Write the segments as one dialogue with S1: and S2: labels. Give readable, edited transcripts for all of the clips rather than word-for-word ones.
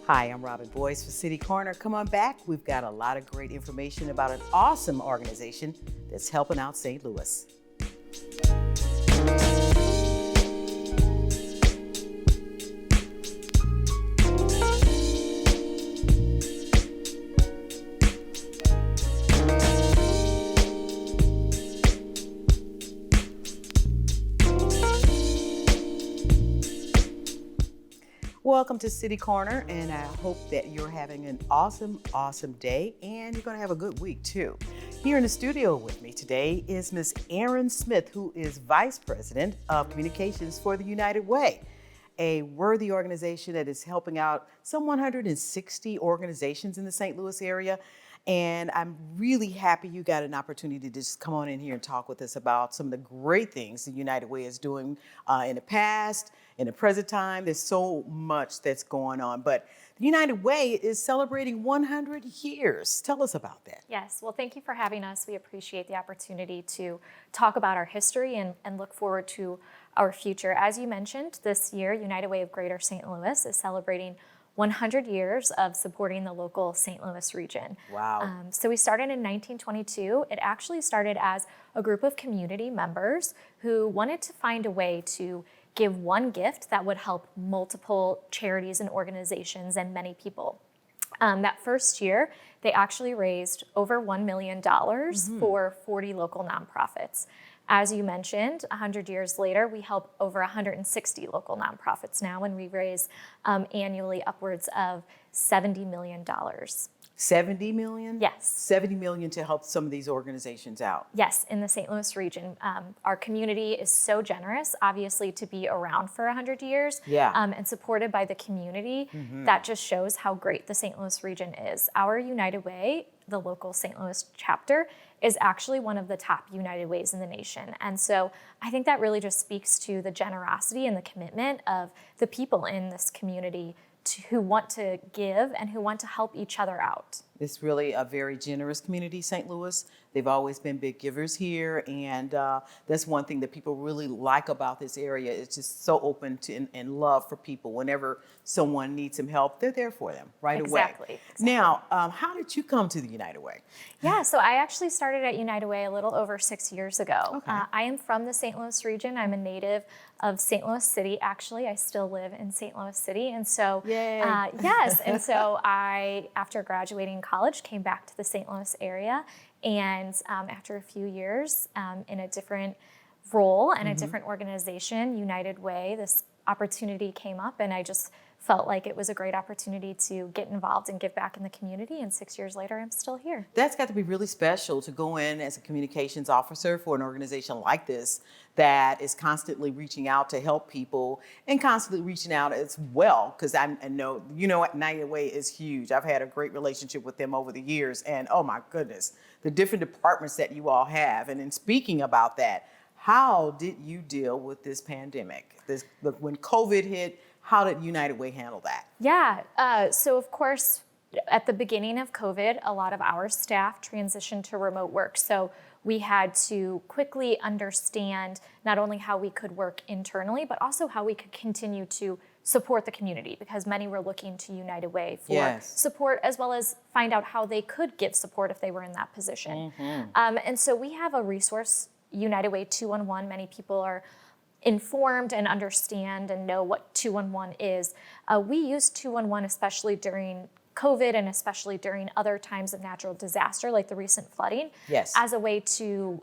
S1: Hi, I'm Robin Boyce for City Corner. Come on back. We've got a lot of great information about an awesome organization that's helping out St. Louis. Welcome to City Corner, and I hope that you're having an awesome day, and you're going to have a good week too. Here in the studio with me today is Miss Erin Smith, who is Vice President of Communications for the United Way, a worthy organization that is helping out some 160 organizations in the St. Louis area. And I'm really happy you got an opportunity to just come on in here and talk with us about some of the great things the United Way is doing in the past, in the present time. There's so much that's going on, but the United Way is celebrating 100 years. Tell us about that.
S2: Yes, well, thank you for having us. We appreciate the opportunity to talk about our history and look forward to our future. As you mentioned, this year, United Way of Greater St. Louis is celebrating 100 years of supporting the local St. Louis region.
S1: Wow.
S2: So we started in 1922. It actually started as a group of community members who wanted to find a way to give one gift that would help multiple charities and organizations and many people. That first year, they actually raised over $1 million for 40 local nonprofits. As you mentioned, 100 years later, we help over 160 local nonprofits now, and we raise annually upwards of $70 million.
S1: 70 million?
S2: Yes.
S1: 70 million to help some of these organizations out.
S2: Yes, in the St. Louis region. Our community is so generous, obviously, to be around for 100 years and supported by the community. That just shows how great the St. Louis region is. Our United Way, the local St. Louis chapter, is actually one of the top United Ways in the nation. And so I think that really just speaks to the generosity and the commitment of the people in this community who want to give and who want to help each other out.
S1: It's really a very generous community, St. Louis. They've always been big givers here, and that's one thing that people really like about this area. It's just so open to and love for people. Whenever someone needs some help, they're there for them right away.
S2: Exactly.
S1: Now, how did you come to the United Way?
S2: Yeah, so I actually started at United Way a little over 6 years ago.
S1: Okay.
S2: I am from the St. Louis region. I'm a native of St. Louis City. Actually, I still live in St. Louis City, and so yes, and so I, after graduating college, came back to the St. Louis area. And after a few years in a different role and a different organization, United Way, this opportunity came up, and I just felt like it was a great opportunity to get involved and give back in the community. And 6 years later, I'm still here.
S1: That's got to be really special to go in as a communications officer for an organization like this that is constantly reaching out to help people and constantly reaching out as well. Because I know, United Way is huge. I've had a great relationship with them over the years. And oh my goodness, the different departments that you all have. And in speaking about that, how did you deal with this pandemic? When COVID hit, how did United Way handle that?
S2: Yeah, so of course, at the beginning of COVID, a lot of our staff transitioned to remote work. So we had to quickly understand not only how we could work internally, but also how we could continue to support the community, because many were looking to United Way for support, as well as find out how they could give support if they were in that position. And so we have a resource, United Way 211. Many people are informed and understand and know what 211 is. We use 211 especially during COVID and especially during other times of natural disaster like the recent flooding, as a way to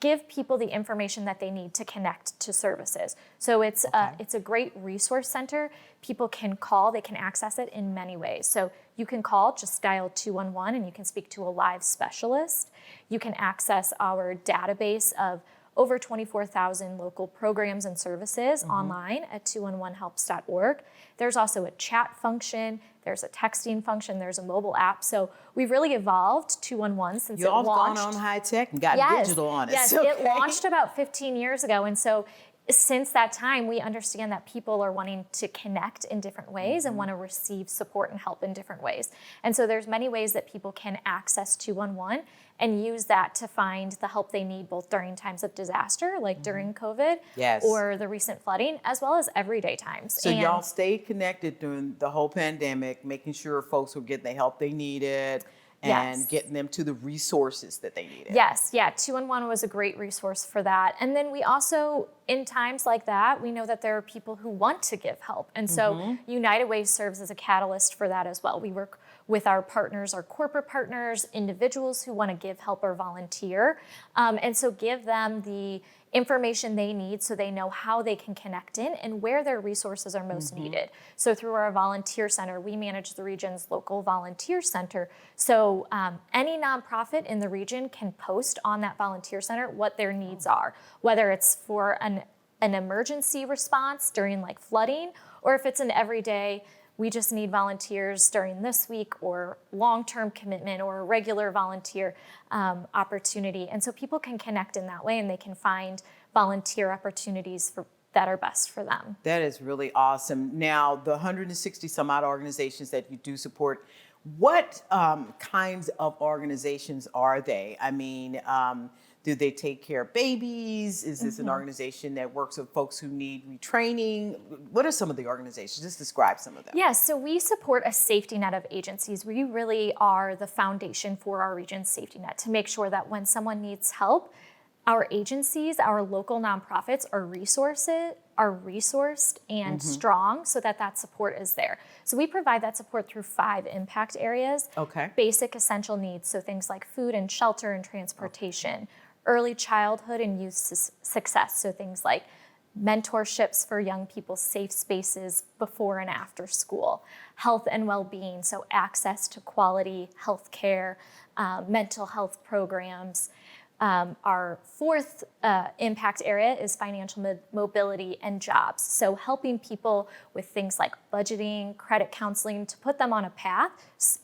S2: give people the information that they need to connect to services. So it's a great resource center. People can call, they can access it in many ways. So you can call, just dial 211 and you can speak to a live specialist. You can access our database of over 24,000 local programs and services online at 211helps.org. There's also a chat function, there's a texting function, there's a mobile app. So we've really evolved 211 since it launched.
S1: Y'all gone on high tech and got digital on it.
S2: Yes, it launched about 15 years ago. And so since that time, we understand that people are wanting to connect in different ways and want to receive support and help in different ways. And so there's many ways that people can access 211 and use that to find the help they need, both during times of disaster, like during COVID, or the recent flooding, as well as everyday times.
S1: So y'all stayed connected during the whole pandemic, making sure folks were getting the help they needed and getting them to the resources that they needed.
S2: Yes, yeah, 211 was a great resource for that. And then we also, in times like that, we know that there are people who want to give help. And so United Way serves as a catalyst for that as well. We work with our partners, our corporate partners, individuals who want to give help or volunteer. And so give them the information they need so they know how they can connect in and where their resources are most needed. So through our volunteer center, we manage the region's local volunteer center. So any nonprofit in the region can post on that volunteer center what their needs are, whether it's for an emergency response during like flooding, or if it's an everyday, we just need volunteers during this week, or long-term commitment, or a regular volunteer opportunity. And so people can connect in that way, and they can find volunteer opportunities that are best for them.
S1: That is really awesome. Now, the 160 some odd organizations that you do support, what kinds of organizations are they? I mean, do they take care of babies? Is this an organization that works with folks who need retraining? What are some of the organizations? Just describe some of them.
S2: Yes, so we support a safety net of agencies. We really are the foundation for our region's safety net to make sure that when someone needs help, our agencies, our local nonprofits are resourced and strong so that support is there. So we provide that support through 5 impact areas. Basic essential needs, so things like food and shelter and transportation. Early childhood and youth success, so things like mentorships for young people, safe spaces before and after school. Health and well-being, so access to quality health care, mental health programs. Our 4th impact area is financial mobility and jobs. So helping people with things like budgeting, credit counseling, to put them on a path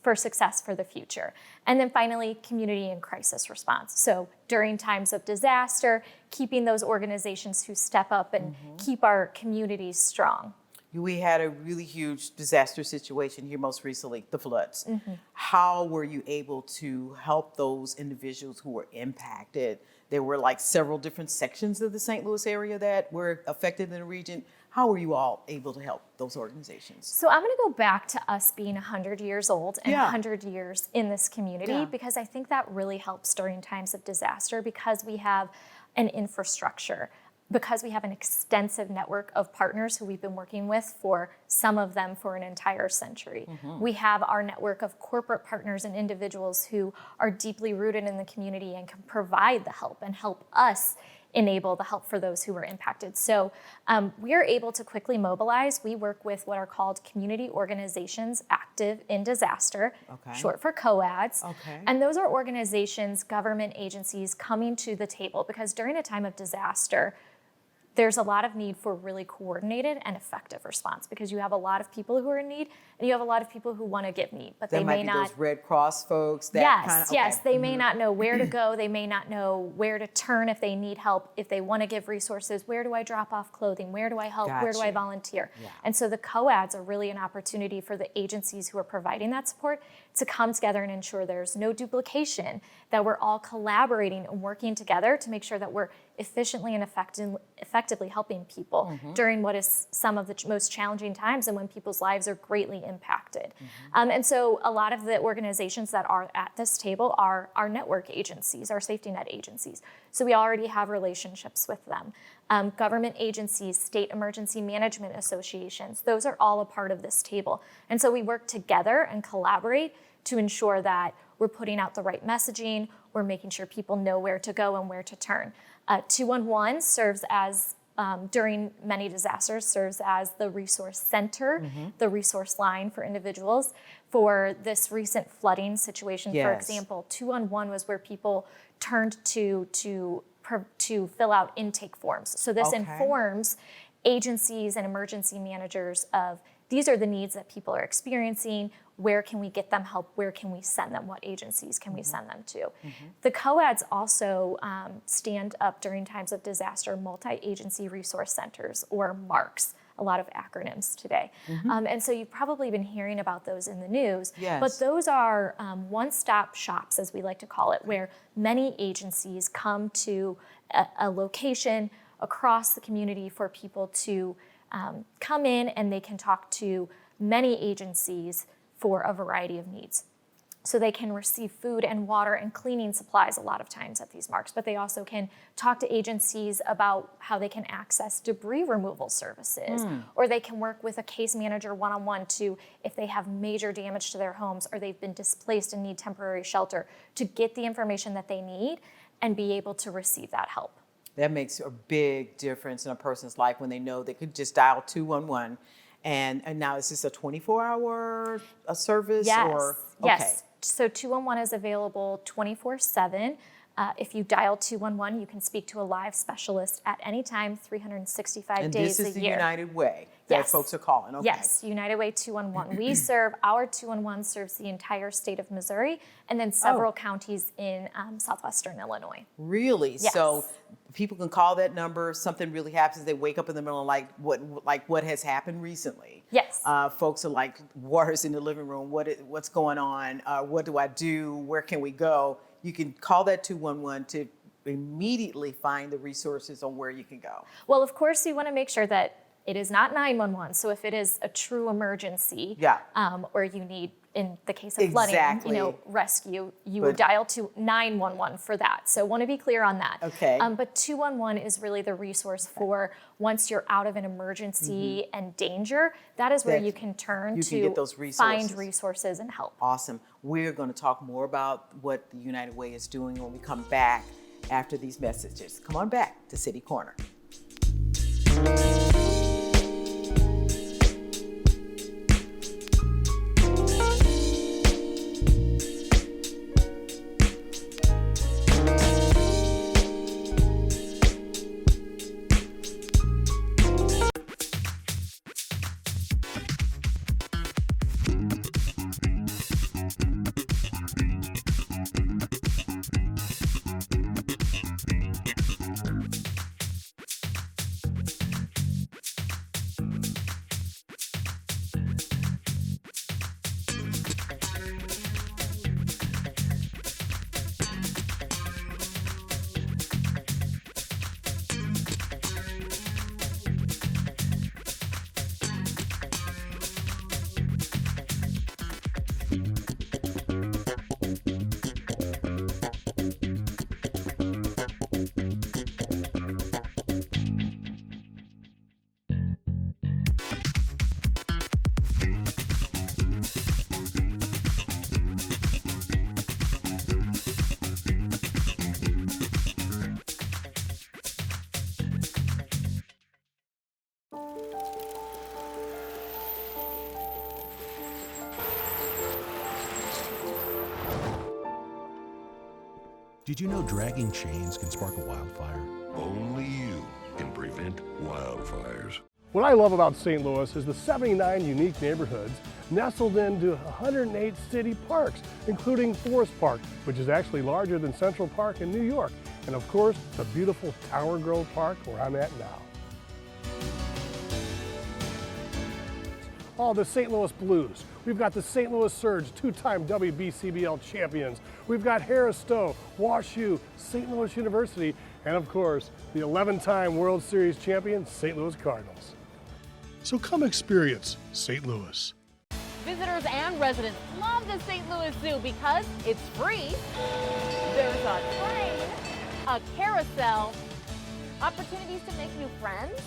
S2: for success for the future. And then finally, community and crisis response. So during times of disaster, keeping those organizations who step up and keep our communities strong.
S1: We had a really huge disaster situation here most recently, the floods. How were you able to help those individuals who were impacted? There were like several different sections of the St. Louis area that were affected in the region. How were you all able to help those organizations?
S2: So I'm going to go back to us being 100 years old and 100 years in this community, because I think that really helps during times of disaster, because we have an infrastructure, because we have an extensive network of partners who we've been working with for some of them for an entire century. We have our network of corporate partners and individuals who are deeply rooted in the community and can provide the help and help us enable the help for those who were impacted. So we are able to quickly mobilize. We work with what are called community organizations active in disaster, short for COADs. And those are organizations, government agencies coming to the table, because during a time of disaster, there's a lot of need for really coordinated and effective response, because you have a lot of people who are in need and you have a lot of people who want to give need, but they may not.
S1: Those Red Cross folks.
S2: Yes, they may not know where to go. They may not know where to turn if they need help. If they want to give resources, where do I drop off clothing? Where do I help? Where do I volunteer? And so the COADs are really an opportunity for the agencies who are providing that support to come together and ensure there's no duplication, that we're all collaborating and working together to make sure that we're efficiently and effectively helping people during what is some of the most challenging times and when people's lives are greatly impacted. And so a lot of the organizations that are at this table are our network agencies, our safety net agencies. So we already have relationships with them. Government agencies, state emergency management associations, those are all a part of this table. And so we work together and collaborate to ensure that we're putting out the right messaging, we're making sure people know where to go and where to turn. 211 serves as, during many disasters, serves as the resource center, the resource line for individuals. For this recent flooding situation, for example, 211 was where people turned to fill out intake forms. So this informs agencies and emergency managers of these are the needs that people are experiencing. Where can we get them help? Where can we send them? What agencies can we send them to? The COADs also stand up during times of disaster, multi-agency resource centers, or MARCs, a lot of acronyms today. And so you've probably been hearing about those in the news.
S1: Yes.
S2: But those are one-stop shops, as we like to call it, where many agencies come to a location across the community for people to come in, and they can talk to many agencies for a variety of needs. So they can receive food and water and cleaning supplies a lot of times at these MARCs, but they also can talk to agencies about how they can access debris removal services, or they can work with a case manager one-on-one to, if they have major damage to their homes or they've been displaced and need temporary shelter, to get the information that they need and be able to receive that help.
S1: That makes a big difference in a person's life when they know they could just dial 211. And now is this a 24-hour service?
S2: Yes,
S1: or?
S2: yes. So 211 is available 24/7. If you dial 211, you can speak to a live specialist at any time, 365
S1: and
S2: days a year.
S1: this is the United Way that folks are calling. Okay.
S2: Yes, United Way 211. Our 211 serves the entire state of Missouri and then several counties in southwestern Illinois.
S1: Really?
S2: Yes.
S1: So people can call that number. Something really happens. They wake up in the middle of what has happened recently.
S2: Yes.
S1: Folks are like, water's in the living room. What's going on? What do I do? Where can we go? You can call that 211 to immediately find the resources on where you can go.
S2: Well, of course, you want to make sure that it is not 911. So if it is a true emergency, or you need, in the case of flooding, rescue, you would dial to 911 for that. So want to be clear on that.
S1: Okay.
S2: But 211 is really the resource for once you're out of an emergency and danger. That is where you can turn to
S1: get those
S2: find resources and help.
S1: Awesome. We're going to talk more about what the United Way is doing when we come back after these messages. Come on back to City Corner.
S3: Did you know dragging chains can spark a wildfire?
S4: Only you can prevent wildfires.
S5: What I love about St. Louis is the 79 unique neighborhoods nestled into 108 city parks, including Forest Park, which is actually larger than Central Park in New York, and of course, the beautiful Tower Grove Park where I'm at now. Oh, the St. Louis Blues. We've got the St. Louis Surge, two-time WBCBL champions. We've got Harris Stowe, WashU, St. Louis University, and of course, the 11-time World Series champion, St. Louis Cardinals. So come experience St. Louis.
S6: Visitors and residents love the St. Louis Zoo because it's free. There's a train, a carousel, opportunities to make new friends,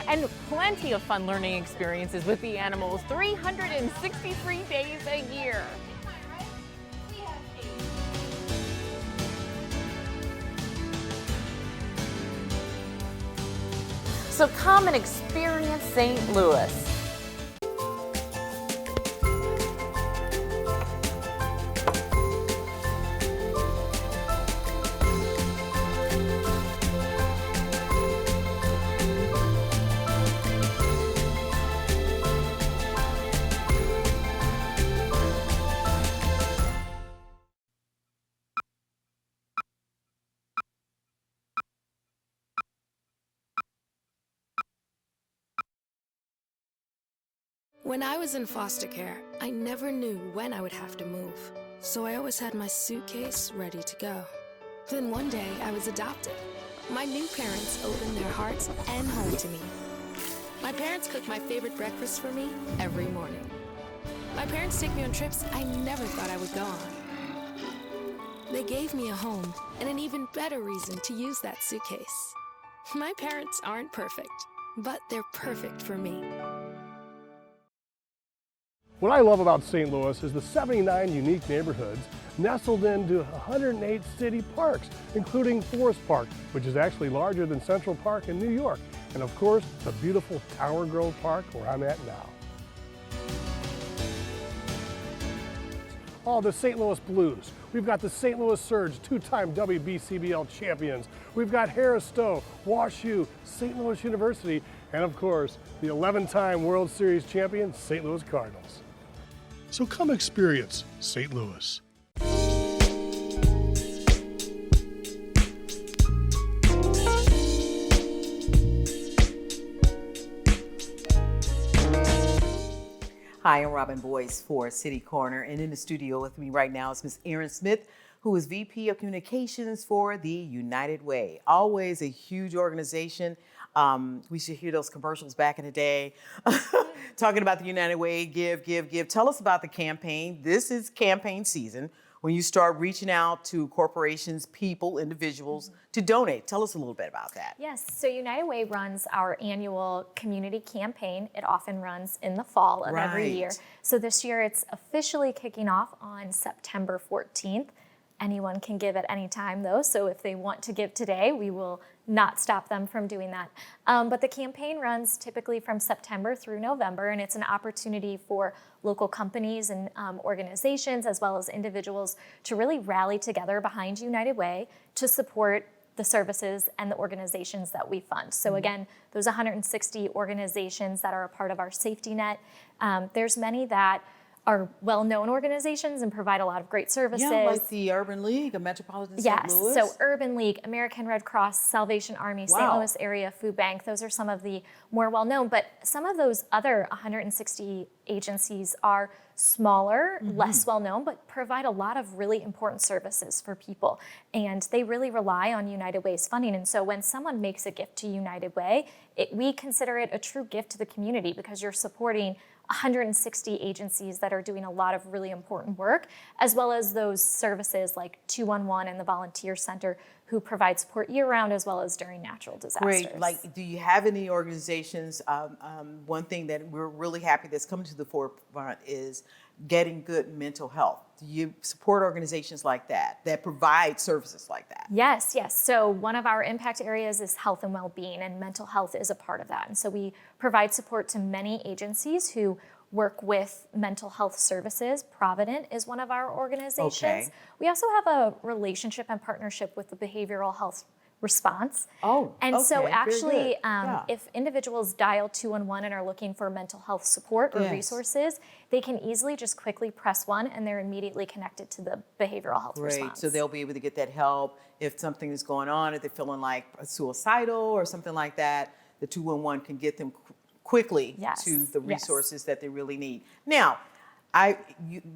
S6: and plenty of fun learning experiences with the animals 363 days a year. So come and experience St. Louis.
S7: When I was in foster care, I never knew when I would have to move, so I always had my suitcase ready to go. Then one day, I was adopted. My new parents opened their hearts and home to me. My parents cook my favorite breakfast for me every morning. My parents take me on trips I never thought I would go on. They gave me a home and an even better reason to use that suitcase. My parents aren't perfect, but they're perfect for me.
S5: What I love about St. Louis is the 79 unique neighborhoods nestled into 108 city parks, including Forest Park, which is actually larger than Central Park in New York, and of course, the beautiful Tower Grove Park where I'm at now. Oh, the St. Louis Blues. We've got the St. Louis Surge, two-time WBCBL champions. We've got Harris Stowe, WashU, St. Louis University, and of course, the 11-time World Series champion, St. Louis Cardinals. So come experience St. Louis.
S1: Hi, I'm Robin Boyce for City Corner, and in the studio with me right now is Miss Erin Smith, who is VP of Communications for the United Way. Always a huge organization. We should hear those commercials back in the day, talking about the United Way, give, give, give. Tell us about the campaign. This is campaign season when you start reaching out to corporations, people, individuals to donate. Tell us a little bit about that.
S2: Yes, so United Way runs our annual community campaign. It often runs in the fall of every year. So this year it's officially kicking off on September 14th. Anyone can give at any time though, so if they want to give today, we will not stop them from doing that. But the campaign runs typically from September through November, and it's an opportunity for local companies and organizations as well as individuals to really rally together behind United Way to support the services and the organizations that we fund. So again, those 160 organizations that are a part of our safety net, there's many that are well-known organizations and provide a lot of great services.
S1: Yeah, like the Urban League of Metropolitan St. Louis.
S2: Yes, so Urban League, American Red Cross, Salvation Army, St. Louis Area Food Bank, those are some of the more well-known, but some of those other 160 agencies are smaller, less well-known, but provide a lot of really important services for people. And they really rely on United Way's funding. And so when someone makes a gift to United Way, we consider it a true gift to the community because you're supporting 160 agencies that are doing a lot of really important work, as well as those services like 211 and the Volunteer Center who provide support year-round as well as during natural disasters.
S1: Great. Like, do you have any organizations? One thing that we're really happy that's coming to the forefront is getting good mental health. Do you support organizations like that provide services like that?
S2: Yes, yes. So one of our impact areas is health and well-being, and mental health is a part of that. And so we provide support to many agencies who work with mental health services. Provident is one of our organizations.
S1: Okay.
S2: We also have a relationship and partnership with the Behavioral Health Response.
S1: Oh,
S2: and
S1: okay,
S2: so
S1: very
S2: actually,
S1: good.
S2: if individuals dial 211 and are looking for mental health support or resources, they can easily just quickly press 1 and they're immediately connected to the Behavioral Health Response.
S1: So they'll be able to get that help if something is going on, if they're feeling like suicidal or something like that, the 211 can get them quickly to the resources that they really need. Now,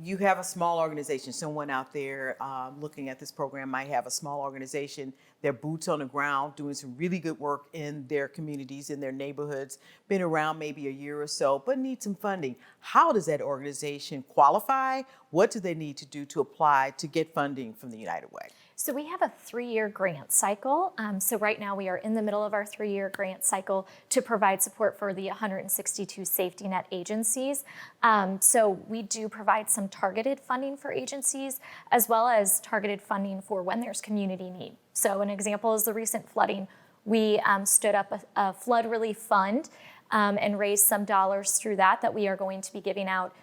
S1: you have a small organization. Someone out there looking at this program might have a small organization. They're boots on the ground, doing some really good work in their communities, in their neighborhoods, been around maybe a year or so, but need some funding. How does that organization qualify? What do they need to do to apply to get funding from the United Way?
S2: So we have a 3-year grant cycle. So right now we are in the middle of our 3-year grant cycle to provide support for the 162 safety net agencies. So we do provide some targeted funding for agencies as well as targeted funding for when there's community need. So an example is the recent flooding. We stood up a flood relief fund and raised some dollars through that we are going to be giving out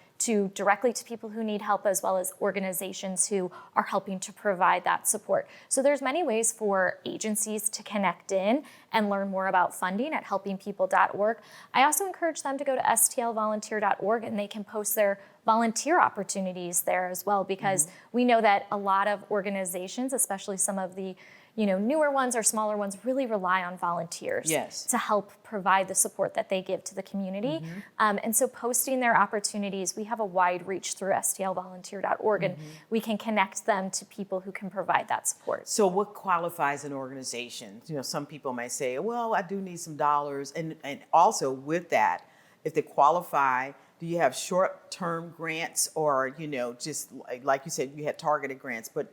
S2: directly to people who need help, as well as organizations who are helping to provide that support. So there's many ways for agencies to connect in and learn more about funding at helpingpeople.org. I also encourage them to go to stlvolunteer.org and they can post their volunteer opportunities there as well, because we know that a lot of organizations, especially some of the newer ones or smaller ones really rely on volunteers to help provide the support that they give to the community. And so posting their opportunities, we have a wide reach through stlvolunteer.org, and we can connect them to people who can provide that support.
S1: So what qualifies an organization? Some people might say, well, I do need some dollars. And also with that, if they qualify, do you have short-term grants or, just like you said, you had targeted grants, but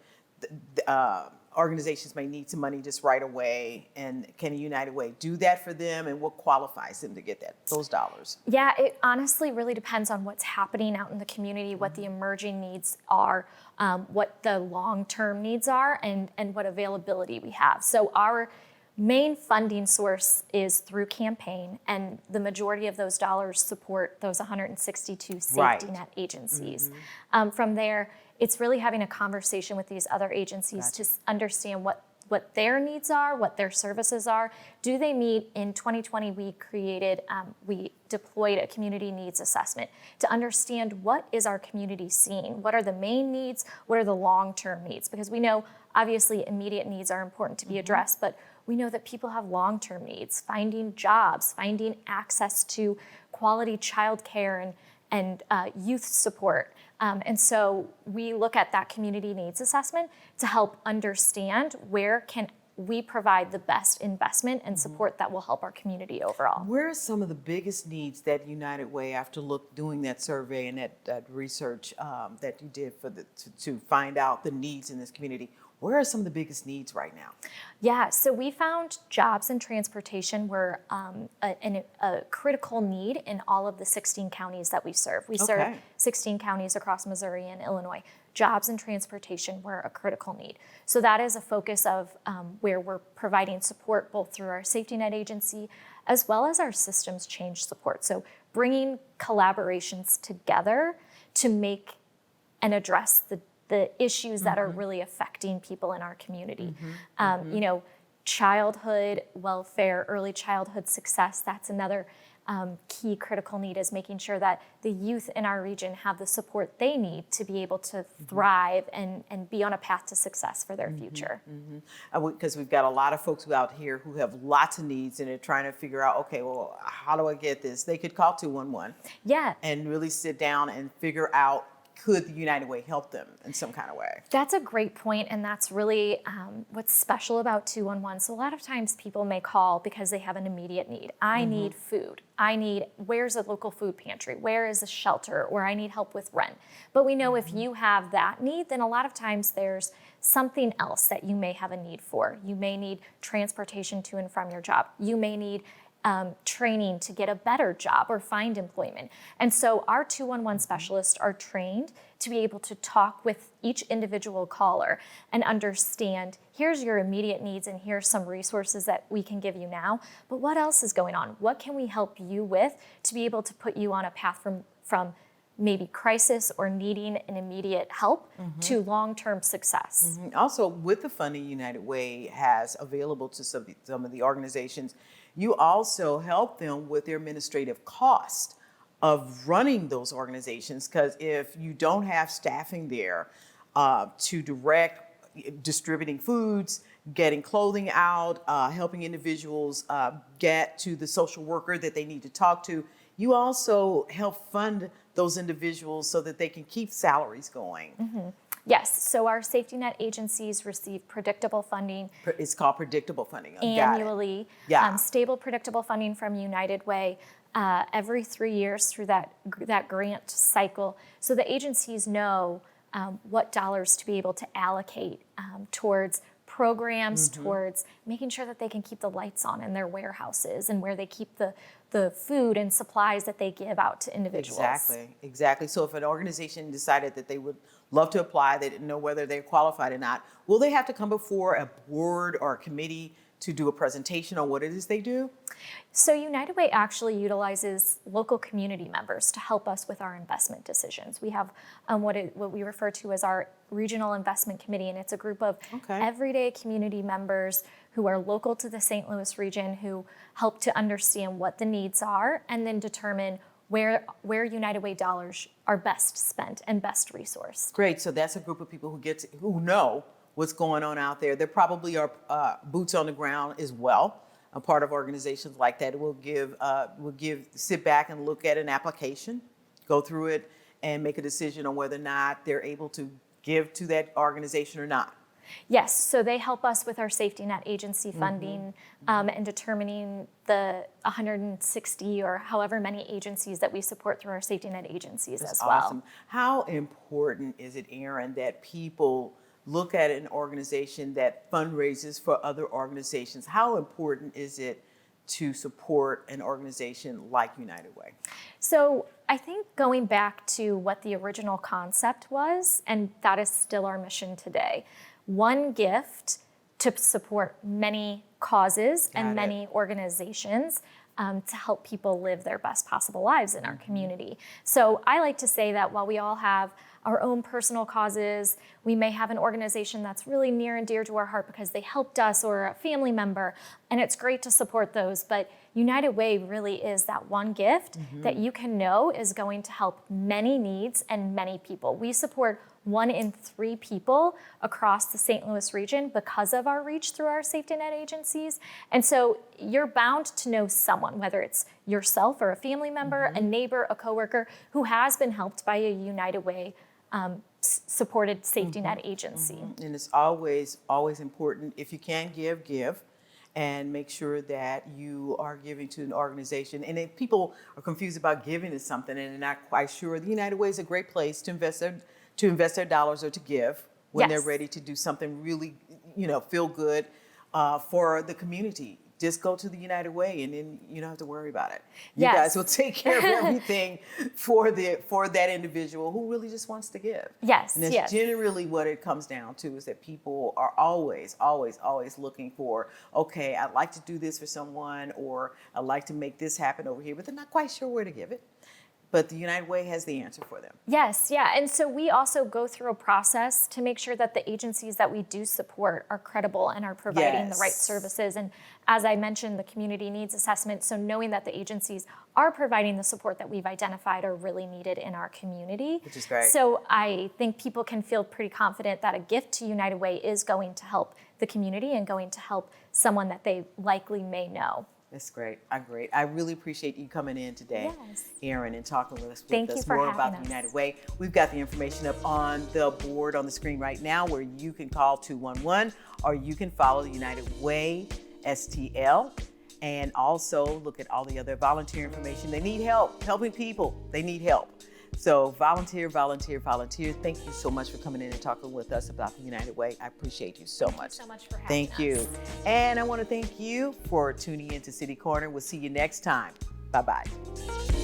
S1: organizations may need some money just right away, and can a United Way do that for them, and what qualifies them to get those dollars?
S2: Yeah, it honestly really depends on what's happening out in the community, what the emerging needs are, what the long-term needs are, and what availability we have. So our main funding source is through campaign, and the majority of those dollars support those 162 safety net agencies. From there, it's really having a conversation with these other agencies to understand what their needs are, what their services are. Do they meet? In 2020, we deployed a community needs assessment to understand what is our community seeing? What are the main needs? What are the long-term needs? Because we know, obviously, immediate needs are important to be addressed, but we know that people have long-term needs, finding jobs, finding access to quality childcare and youth support. And so we look at that community needs assessment to help understand where can we provide the best investment and support that will help our community overall.
S1: Where are some of the biggest needs that United Way, after doing that survey and that research that you did to find out the needs in this community, where are some of the biggest needs right now?
S2: Yeah, so we found jobs and transportation were a critical need in all of the 16 counties that we serve. We serve 16 counties across Missouri and Illinois. Jobs and transportation were a critical need. So that is a focus of where we're providing support both through our safety net agency as well as our systems change support. So bringing collaborations together to make and address the issues that are really affecting people in our community. Childhood welfare, early childhood success, that's another key critical need, is making sure that the youth in our region have the support they need to be able to thrive and be on a path to success for their future.
S1: Because we've got a lot of folks out here who have lots of needs and they're trying to figure out, okay, well, how do I get this? They could call 211 and really sit down and figure out, could the United Way help them in some kind of way? That's
S2: a great point, and that's really what's special about 211. So a lot of times people may call because they have an immediate need. I need food. Where's a local food pantry? Where is a shelter? Or I need help with rent. But we know if you have that need, then a lot of times there's something else that you may have a need for. You may need transportation to and from your job. You may need training to get a better job or find employment. And so our 211 specialists are trained to be able to talk with each individual caller and understand, here's your immediate needs and here's some resources that we can give you now, but what else is going on? What can we help you with to be able to put you on a path from maybe crisis or needing an immediate help to long-term success?
S1: Also, with the funding United Way has available to some of the organizations, you also help them with their administrative cost of running those organizations, because if you don't have staffing there to direct distributing foods, getting clothing out, helping individuals get to the social worker that they need to talk to, you also help fund those individuals so that they can keep salaries going.
S2: Yes, so our safety net agencies receive predictable funding.
S1: It's called predictable funding.
S2: Annually. Stable predictable funding from United Way every 3 years through that grant cycle. So the agencies know what dollars to be able to allocate towards programs, towards making sure that they can keep the lights on in their warehouses and where they keep the food and supplies that they give out to individuals.
S1: Exactly. So if an organization decided that they would love to apply, they didn't know whether they're qualified or not, will they have to come before a board or a committee to do a presentation on what it is they do?
S2: So United Way actually utilizes local community members to help us with our investment decisions. We have what we refer to as our Regional Investment Committee, and it's a group of everyday community members who are local to the St. Louis region, who help to understand what the needs are and then determine where United Way dollars are best spent and best resourced.
S1: Great. So that's a group of people who know what's going on out there. There probably are boots on the ground as well. A part of organizations like that will sit back and look at an application, go through it, and make a decision on whether or not they're able to give to that organization or not.
S2: Yes, so they help us with our safety net agency funding and determining the 160 or however many agencies that we support through our safety net agencies as well.
S1: Awesome. How important is it, Erin, that people look at an organization that fundraises for other organizations? How important is it to support an organization like United Way?
S2: So I think going back to what the original concept was, and that is still our mission today, one gift to support many causes and many organizations to help people live their best possible lives in our community. So I like to say that while we all have our own personal causes, we may have an organization that's really near and dear to our heart because they helped us or a family member, and it's great to support those. But United Way really is that one gift that you can know is going to help many needs and many people. We support 1 in 3 people across the St. Louis region because of our reach through our safety net agencies. And so you're bound to know someone, whether it's yourself or a family member, a neighbor, a coworker, who has been helped by a United Way supported safety net agency.
S1: And it's always important, if you can give. And make sure that you are giving to an organization. And if people are confused about giving to something and they're not quite sure, the United Way is a great place to invest their dollars or to give when they're ready to do something really, feel good for the community. Just go to the United Way, and then you don't have to worry about it. You guys will take care of everything for that individual who really just wants to give.
S2: Yes,
S1: and that's generally what it comes down to, is that people are always looking for, okay, I'd like to do this for someone, or I'd like to make this happen over here, but they're not quite sure where to give it. But the United Way has the answer for them.
S2: Yes, yeah. And so we also go through a process to make sure that the agencies that we do support are credible and are providing the right services. And as I mentioned, the community needs assessment. So knowing that the agencies are providing the support that we've identified are really needed in our community.
S1: Which is great.
S2: So I think people can feel pretty confident that a gift to United Way is going to help the community and going to help someone that they likely may know.
S1: That's great. I really appreciate you coming in today, Erin, and talking with us
S2: for
S1: more
S2: having
S1: about
S2: us.
S1: the United Way. We've got the information up on the board on the screen right now, where you can call 211, or you can follow the United Way STL, and also look at all the other volunteer information. They need help, helping people. They need help. So volunteer. Thank you so much for coming in and talking with us about the United Way. I appreciate you so much.
S2: Thank you so much for having us.
S1: Thank you. And I want to thank you for tuning in to City Corner. We'll see you next time. Bye-bye.